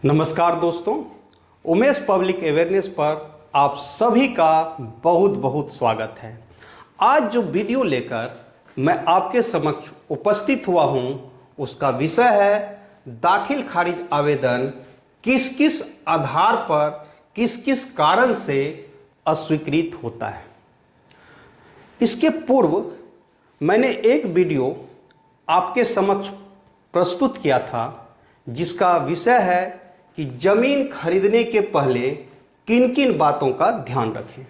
नमस्कार दोस्तों, Umesh public awareness पर आप सभी का बहुत बहुत स्वागत है। आज जो वीडियो लेकर मैं आपके समक्ष उपस्थित हुआ हूं उसका विषय है दाखिल खारिज आवेदन किस किस आधार पर किस किस कारण से अस्वीकृत होता है। इसके पूर्व मैंने एक वीडियो आपके समक्ष प्रस्तुत किया था जिसका विषय है कि ज़मीन खरीदने के पहले किन किन बातों का ध्यान रखें।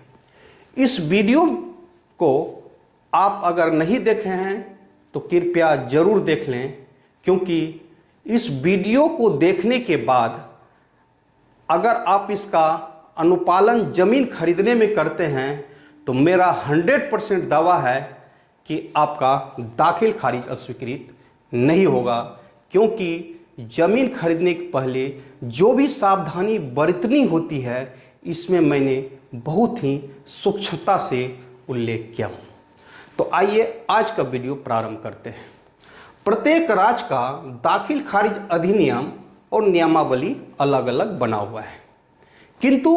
इस वीडियो को आप अगर नहीं देखे हैं तो कृपया ज़रूर देख लें, क्योंकि इस वीडियो को देखने के बाद अगर आप इसका अनुपालन ज़मीन खरीदने में करते हैं तो मेरा 100% दावा है कि आपका दाखिल खारिज अस्वीकृत नहीं होगा, क्योंकि ज़मीन खरीदने के पहले जो भी सावधानी बरतनी होती है इसमें मैंने बहुत ही सूक्ष्मता से उल्लेख किया हूँ। तो आइए आज का वीडियो प्रारंभ करते हैं। प्रत्येक राज्य का दाखिल खारिज अधिनियम और नियमावली अलग अलग बना हुआ है, किंतु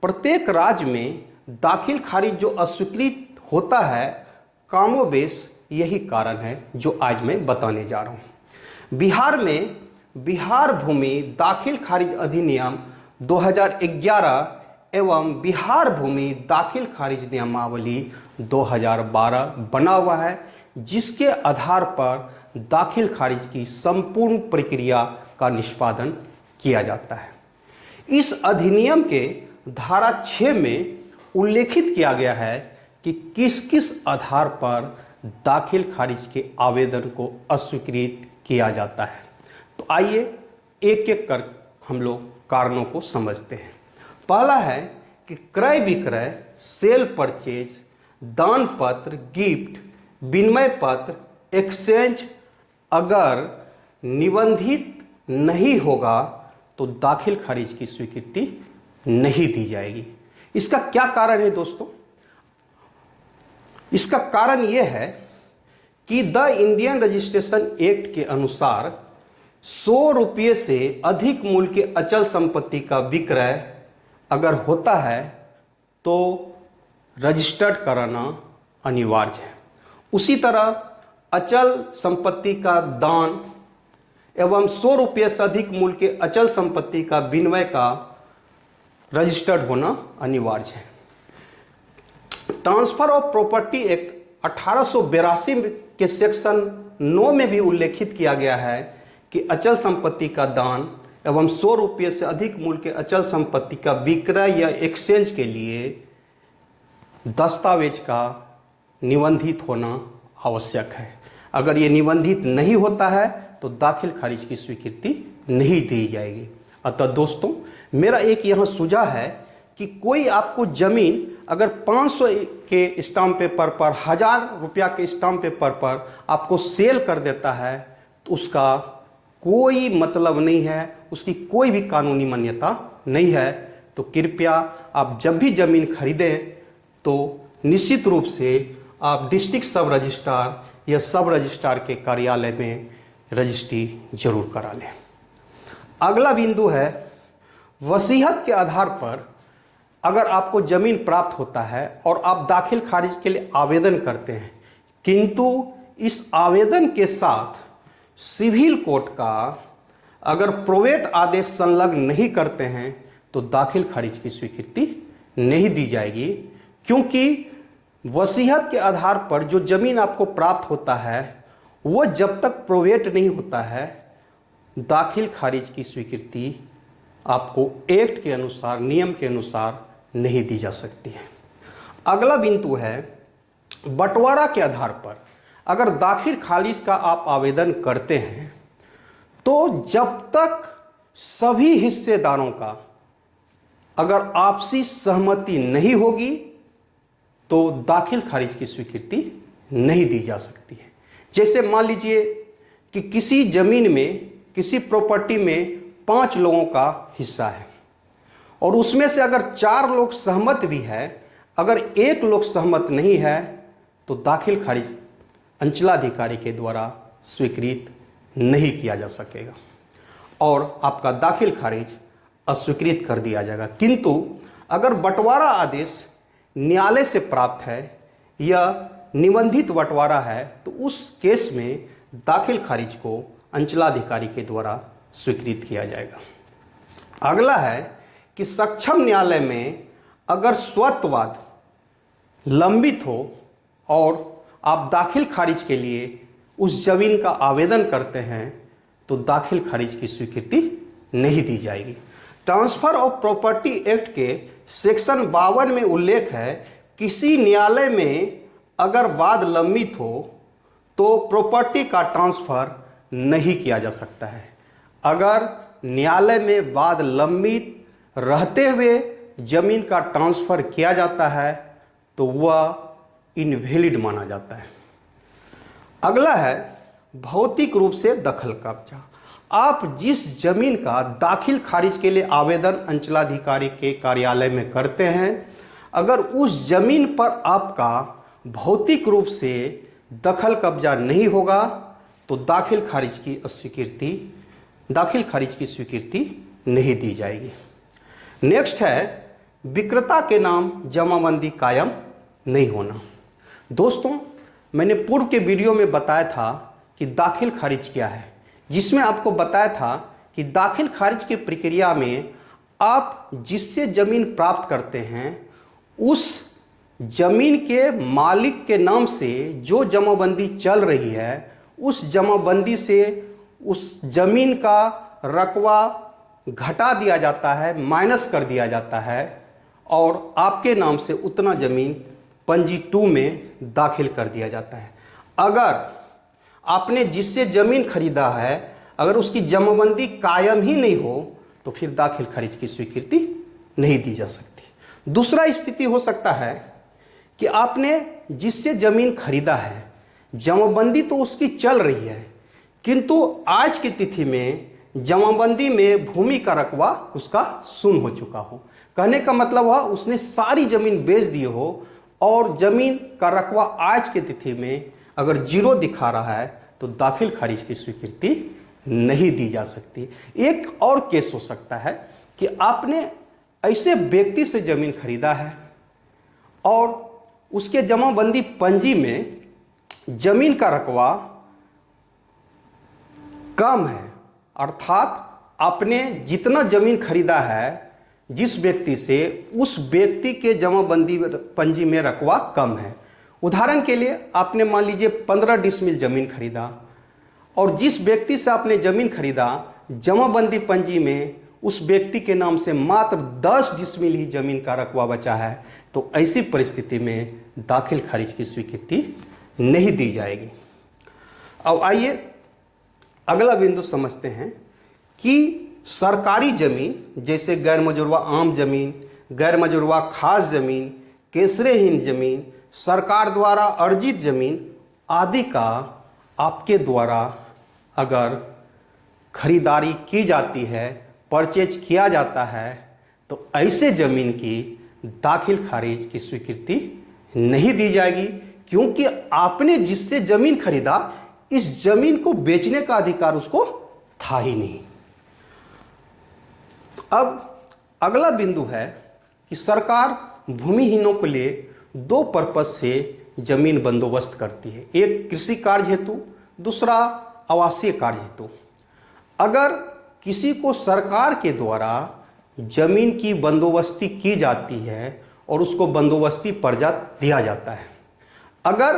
प्रत्येक राज्य में दाखिल खारिज जो अस्वीकृत होता है कमोबेश यही कारण है जो आज मैं बताने जा रहा हूँ। बिहार में बिहार भूमि दाखिल खारिज अधिनियम 2011 एवं बिहार भूमि दाखिल खारिज नियमावली 2012 बना हुआ है, जिसके आधार पर दाखिल खारिज की संपूर्ण प्रक्रिया का निष्पादन किया जाता है। इस अधिनियम के धारा 6 में उल्लेखित किया गया है कि किस किस आधार पर दाखिल खारिज के आवेदन को अस्वीकृत किया जाता है। तो आइए एक एक कर हम लोग कारणों को समझते हैं। पहला है कि क्रय विक्रय, सेल परचेज, दान पत्र, गिफ्ट, विनिमय पत्र, एक्सचेंज अगर निबंधित नहीं होगा तो दाखिल खारिज की स्वीकृति नहीं दी जाएगी। इसका क्या कारण है दोस्तों? इसका कारण यह है कि द इंडियन रजिस्ट्रेशन एक्ट के अनुसार 100 रुपये से अधिक मूल्य के अचल संपत्ति का विक्रय अगर होता है तो रजिस्टर्ड कराना अनिवार्य है। उसी तरह अचल संपत्ति का दान एवं 100 रुपये से अधिक मूल्य के अचल संपत्ति का विनिमय का रजिस्टर्ड होना अनिवार्य है। ट्रांसफर ऑफ प्रॉपर्टी एक्ट 1882 के सेक्शन 9 में भी उल्लेखित किया गया है कि अचल संपत्ति का दान एवं 100 रुपये से अधिक मूल्य के अचल संपत्ति का विक्रय या एक्सचेंज के लिए दस्तावेज का निबंधित होना आवश्यक है। अगर ये निबंधित नहीं होता है तो दाखिल खारिज की स्वीकृति नहीं दी जाएगी। अतः दोस्तों, मेरा एक यहाँ सुझाव है कि कोई आपको ज़मीन अगर 500 के स्टाम्प पेपर पर 1000 रुपया के स्टाम्प पेपर पर आपको सेल कर देता है तो उसका कोई मतलब नहीं है, उसकी कोई भी कानूनी मान्यता नहीं है। तो कृपया आप जब भी ज़मीन खरीदें तो निश्चित रूप से आप डिस्ट्रिक्ट सब रजिस्ट्रार या सब रजिस्ट्रार के कार्यालय में रजिस्ट्री जरूर करा लें। अगला बिंदु है वसीयत के आधार पर अगर आपको ज़मीन प्राप्त होता है और आप दाखिल खारिज के लिए आवेदन करते हैं, किंतु इस आवेदन के साथ सिविल कोर्ट का अगर प्रोवेट आदेश संलग्न नहीं करते हैं तो दाखिल खारिज की स्वीकृति नहीं दी जाएगी, क्योंकि वसीयत के आधार पर जो ज़मीन आपको प्राप्त होता है वो जब तक प्रोवेट नहीं होता है दाखिल खारिज की स्वीकृति आपको एक्ट के अनुसार, नियम के अनुसार नहीं दी जा सकती है। अगला बिंदु है बंटवारा के आधार पर अगर दाखिल खारिज का आप आवेदन करते हैं तो जब तक सभी हिस्सेदारों का अगर आपसी सहमति नहीं होगी तो दाखिल खारिज की स्वीकृति नहीं दी जा सकती है। जैसे मान लीजिए कि किसी ज़मीन में, किसी प्रॉपर्टी में 5 लोगों का हिस्सा है और उसमें से अगर 4 लोग सहमत भी है, अगर 1 लोग सहमत नहीं है तो दाखिल खारिज अंचलाधिकारी के द्वारा स्वीकृत नहीं किया जा सकेगा। और आपका दाखिल खारिज अस्वीकृत कर दिया जाएगा। किंतु अगर बंटवारा आदेश न्यायालय से प्राप्त है या निबंधित बंटवारा है तो उस केस में दाखिल खारिज को अंचलाधिकारी के द्वारा स्वीकृत किया जाएगा। अगला है कि सक्षम न्यायालय में अगर स्वत्ववाद लंबित हो और आप दाखिल खारिज के लिए उस जमीन का आवेदन करते हैं तो दाखिल खारिज की स्वीकृति नहीं दी जाएगी। ट्रांसफर ऑफ प्रॉपर्टी एक्ट के सेक्शन 52 में उल्लेख है, किसी न्यायालय में अगर वाद लंबित हो तो प्रॉपर्टी का ट्रांसफर नहीं किया जा सकता है। अगर न्यायालय में वाद लंबित रहते हुए जमीन का ट्रांसफर किया जाता है तो वह इनवैलिड माना जाता है। अगला है भौतिक रूप से दखल कब्जा। आप जिस जमीन का दाखिल खारिज के लिए आवेदन अंचलाधिकारी के कार्यालय में करते हैं, अगर उस जमीन पर आपका भौतिक रूप से दखल कब्जा नहीं होगा तो दाखिल खारिज की स्वीकृति नहीं दी जाएगी। नेक्स्ट है विक्रेता के नाम जमाबंदी कायम नहीं होना। दोस्तों, मैंने पूर्व के वीडियो में बताया था कि दाखिल खारिज क्या है, जिसमें आपको बताया था कि दाखिल खारिज की प्रक्रिया में आप जिससे ज़मीन प्राप्त करते हैं उस ज़मीन के मालिक के नाम से जो जमाबंदी चल रही है उस जमाबंदी से उस ज़मीन का रकबा घटा दिया जाता है, माइनस कर दिया जाता है और आपके नाम से उतना ज़मीन पंजी 2 में दाखिल कर दिया जाता है। अगर आपने जिससे ज़मीन खरीदा है अगर उसकी जमाबंदी कायम ही नहीं हो तो फिर दाखिल खारिज की स्वीकृति नहीं दी जा सकती। दूसरा स्थिति हो सकता है कि आपने जिससे ज़मीन खरीदा है जमाबंदी तो उसकी चल रही है, किंतु आज की तिथि में जमाबंदी में भूमि का रकबा उसका शून्य हो चुका हो। कहने का मतलब हुआ उसने सारी ज़मीन बेच दी हो और ज़मीन का रकबा आज की तिथि में अगर 0 दिखा रहा है तो दाखिल खारिज की स्वीकृति नहीं दी जा सकती। एक और केस हो सकता है कि आपने ऐसे व्यक्ति से ज़मीन खरीदा है और उसके जमाबंदी पंजी में ज़मीन का रकबा कम है, अर्थात आपने जितना ज़मीन खरीदा है जिस व्यक्ति से उस व्यक्ति के जमाबंदी पंजी में रकबा कम है। उदाहरण के लिए आपने मान लीजिए 15 डिसमिल ज़मीन खरीदा और जिस व्यक्ति से आपने ज़मीन खरीदा जमाबंदी पंजी में उस व्यक्ति के नाम से मात्र 10 डिसमिल ही ज़मीन का रकबा बचा है, तो ऐसी परिस्थिति में दाखिल खारिज की स्वीकृति नहीं दी जाएगी। अब आइए अगला बिंदु समझते हैं कि सरकारी ज़मीन जैसे गैर मजुरवा आम ज़मीन, गैर मजुरवा खास ज़मीन, केसरेहीन ज़मीन, सरकार द्वारा अर्जित ज़मीन आदि का आपके द्वारा अगर खरीदारी की जाती है, परचेज किया जाता है, तो ऐसे ज़मीन की दाखिल खारिज की स्वीकृति नहीं दी जाएगी, क्योंकि आपने जिससे ज़मीन खरीदा इस ज़मीन को बेचने का अधिकार उसको था ही नहीं। अब अगला बिंदु है कि सरकार भूमिहीनों के लिए 2 पर्पज से ज़मीन बंदोबस्त करती है, एक कृषि कार्य हेतु, दूसरा आवासीय कार्य हेतु। अगर किसी को सरकार के द्वारा ज़मीन की बंदोबस्ती की जाती है और उसको बंदोबस्ती पर्चा दिया जाता है, अगर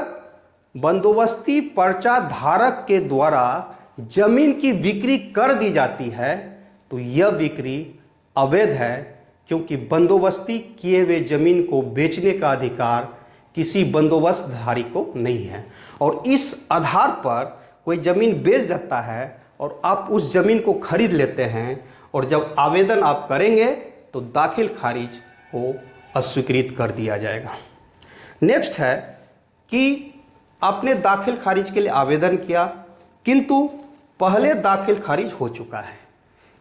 बंदोबस्ती पर्चा धारक के द्वारा ज़मीन की बिक्री कर दी जाती है तो यह बिक्री अवैध है, क्योंकि बंदोबस्ती किए हुए ज़मीन को बेचने का अधिकार किसी बंदोबस्तधारी को नहीं है। और इस आधार पर कोई ज़मीन बेच देता है और आप उस ज़मीन को खरीद लेते हैं और जब आवेदन आप करेंगे तो दाखिल खारिज को अस्वीकृत कर दिया जाएगा। नेक्स्ट है कि आपने दाखिल खारिज के लिए आवेदन किया किंतु पहले दाखिल खारिज हो चुका है।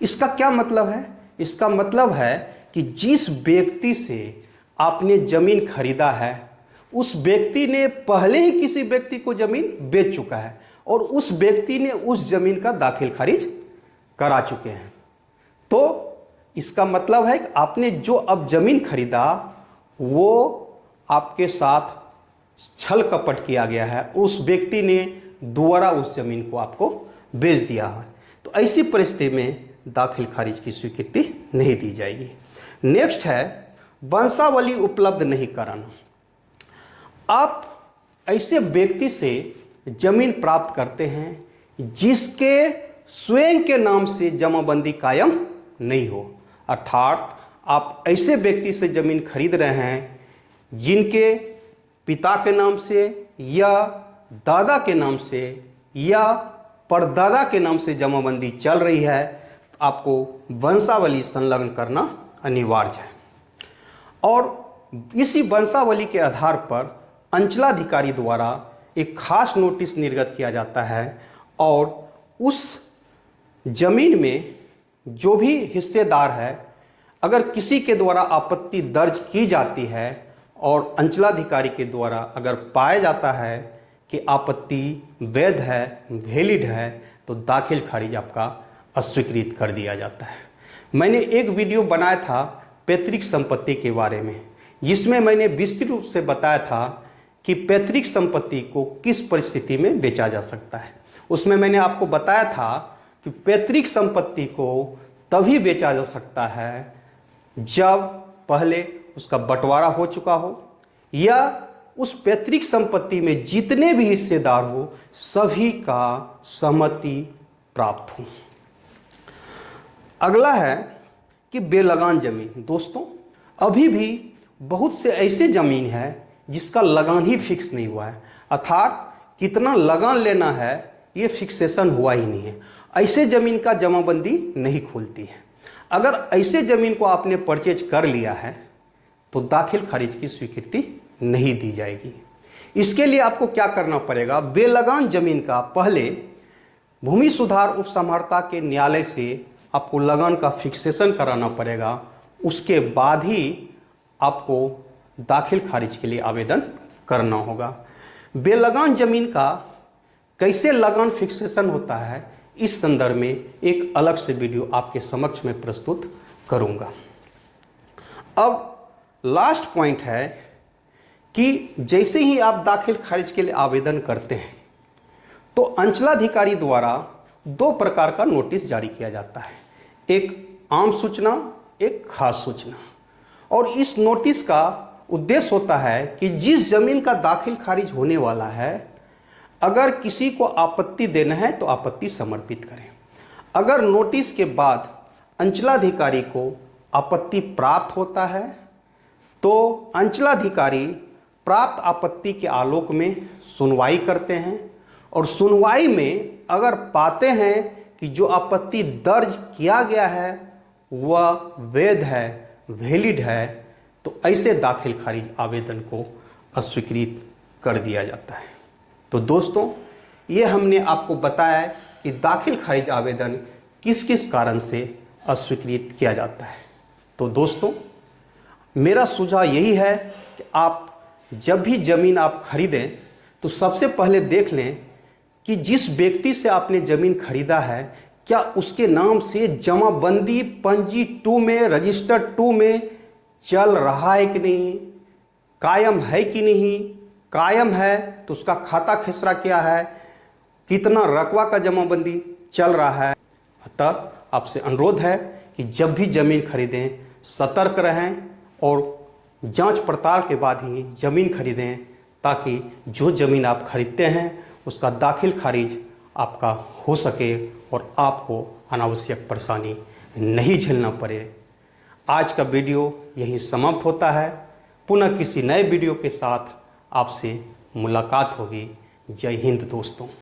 इसका क्या मतलब है? इसका मतलब है कि जिस व्यक्ति से आपने ज़मीन खरीदा है उस व्यक्ति ने पहले ही किसी व्यक्ति को ज़मीन बेच चुका है और उस व्यक्ति ने उस ज़मीन का दाखिल खारिज करा चुके हैं। तो इसका मतलब है कि आपने जो अब ज़मीन खरीदा वो आपके साथ छल कपट किया गया है, उस व्यक्ति ने दोबारा उस ज़मीन को आपको बेच दिया है। तो ऐसी परिस्थिति में दाखिल खारिज की स्वीकृति नहीं दी जाएगी। नेक्स्ट है वंशावली उपलब्ध नहीं कराना। आप ऐसे व्यक्ति से जमीन प्राप्त करते हैं जिसके स्वयं के नाम से जमाबंदी कायम नहीं हो, अर्थात आप ऐसे व्यक्ति से जमीन खरीद रहे हैं जिनके पिता के नाम से या दादा के नाम से या परदादा के नाम से जमाबंदी चल रही है, तो आपको वंशावली संलग्न करना अनिवार्य है। और इसी वंशावली के आधार पर अंचलाधिकारी द्वारा एक खास नोटिस निर्गत किया जाता है और उस जमीन में जो भी हिस्सेदार है, अगर किसी के द्वारा आपत्ति दर्ज की जाती है और अंचलाधिकारी के द्वारा अगर पाया जाता है कि आपत्ति वैध है, वैलिड है, तो दाखिल खारिज आपका अस्वीकृत कर दिया जाता है। मैंने एक वीडियो बनाया था पैतृक संपत्ति के बारे में, जिसमें मैंने विस्तृत रूप से बताया था कि पैतृक संपत्ति को किस परिस्थिति में बेचा जा सकता है। उसमें मैंने आपको बताया था कि पैतृक संपत्ति को तभी बेचा जा सकता है जब पहले उसका बंटवारा हो चुका हो या उस पैतृक संपत्ति में जितने भी हिस्सेदार हो सभी का सहमति प्राप्त हो। अगला है कि बेलगान जमीन। दोस्तों, अभी भी बहुत से ऐसे जमीन है जिसका लगान ही फिक्स नहीं हुआ है, अर्थात कितना लगान लेना है ये फिक्सेशन हुआ ही नहीं है। ऐसे ज़मीन का जमाबंदी नहीं खुलती है। अगर ऐसे ज़मीन को आपने परचेज कर लिया है तो दाखिल खारिज की स्वीकृति नहीं दी जाएगी। इसके लिए आपको क्या करना पड़ेगा, बेलगान ज़मीन का पहले भूमि सुधार उपसमहर्ता के न्यायालय से आपको लगान का फिक्सेशन कराना पड़ेगा। उसके बाद ही आपको दाखिल खारिज के लिए आवेदन करना होगा। बेलगान ज़मीन का कैसे लगान फिक्सेशन होता है, इस संदर्भ में एक अलग से वीडियो आपके समक्ष में प्रस्तुत करूंगा। अब लास्ट पॉइंट है कि जैसे ही आप दाखिल खारिज के लिए आवेदन करते हैं तो अंचलाधिकारी द्वारा दो प्रकार का नोटिस जारी किया जाता है, एक आम सूचना, एक खास सूचना। और इस नोटिस का उद्देश्य होता है कि जिस जमीन का दाखिल खारिज होने वाला है, अगर किसी को आपत्ति देना है तो आपत्ति समर्पित करें। अगर नोटिस के बाद अंचलाधिकारी को आपत्ति प्राप्त होता है तो अंचलाधिकारी प्राप्त आपत्ति के आलोक में सुनवाई करते हैं और सुनवाई में अगर पाते हैं कि जो आपत्ति दर्ज किया गया है वह वैध है, वैलिड है, तो ऐसे दाखिल खारिज आवेदन को अस्वीकृत कर दिया जाता है। तो दोस्तों, ये हमने आपको बताया है कि दाखिल खारिज आवेदन किस किस कारण से अस्वीकृत किया जाता है। तो दोस्तों, मेरा सुझाव यही है कि आप जब भी ज़मीन आप खरीदें तो सबसे पहले देख लें कि जिस व्यक्ति से आपने ज़मीन खरीदा है क्या उसके नाम से जमाबंदी पंजी 2 में, रजिस्टर 2 में चल रहा है कि नहीं, कायम है कि नहीं। कायम है तो उसका खाता खेसरा क्या है, कितना रकबा का जमाबंदी चल रहा है। अतः आपसे अनुरोध है कि जब भी ज़मीन खरीदें सतर्क रहें और जांच पड़ताल के बाद ही ज़मीन खरीदें, ताकि जो ज़मीन आप खरीदते हैं उसका दाखिल खारिज आपका हो सके और आपको अनावश्यक परेशानी नहीं झेलना पड़े। आज का वीडियो यहीं समाप्त होता है। पुनः किसी नए वीडियो के साथ आपसे मुलाकात होगी। जय हिंद दोस्तों।